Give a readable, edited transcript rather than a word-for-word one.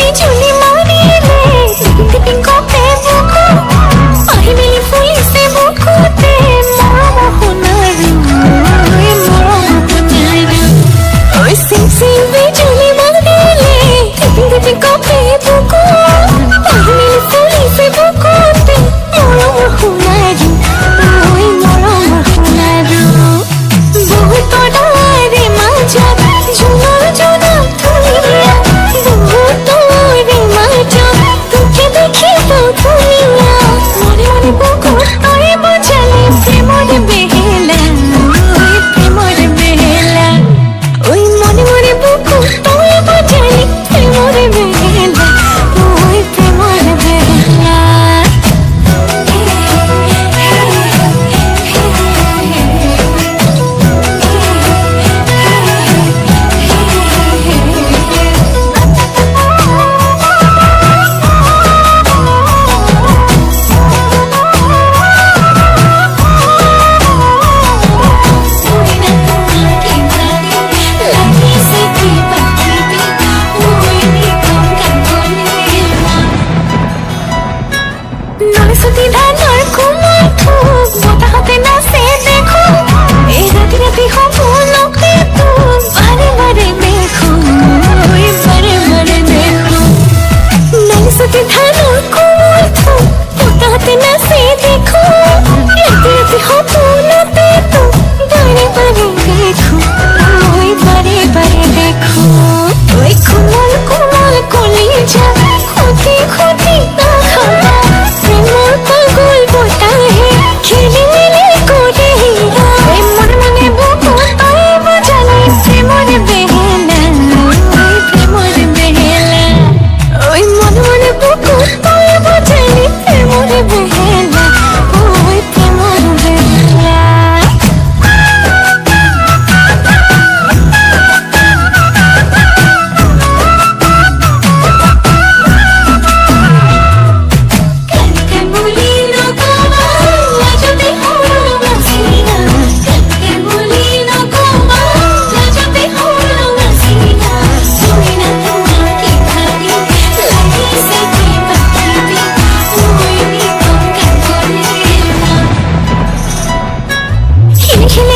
বিজুলি মারিলে দিকে পিঙ্ক বুকু আহিমেলি ফুলিছে বুকুতে মৰম শুনাৰো ওই সিং বিজুলি মারিলে দিকে পিঙ্ক বুকু আহিমেলি ফুলিছে বুকুতে মৰম শুনাৰো ওই মৰম শুনাৰো বহুত তৰাৰে মাজত জোনাৰ জোনা ধুনীয়া বহুত তৰাৰে মাজত তোকে দেখিব ধুনীয়া মনে মনে বুকুত তই বজালি প্ৰেমৰ বেহেলা ওই প্ৰেমৰ বেহেলা ওই মনে মনে বুকুত তই বজালি প্ৰেমৰ বেহেলা ওই প্ৰেমৰ বেহেলা নলছতি ধানৰ কোমল থোক বতাহতে নাচে দেখো এই ৰাতি ৰাতি সপোনতে তোক বাৰে বাৰে দেখো ঐ বাৰে বাৰে দেখো নলছতি ধানৰ কোমল থোক বতাহতে নাচে দেখো ৰাতি ৰাতি সপোনতে তোক বাৰে বাৰে দেখো ঐ বাৰে বাৰে দেখো ঐ কোমল কোমল কলিজা খুঁটি খুঁটি নাখাবা প্রেমর পাগল বতাহে খেলে মেলে করে হীরা ওই মনে মনে বুকু তই বজালি প্রেমর বেহেলা ওই প্রেমর বেহেলা ওই মনে মনে বুকু তই বজালি প্রেমর বেহেলা ওই প্রেমর বেহেলা খেলে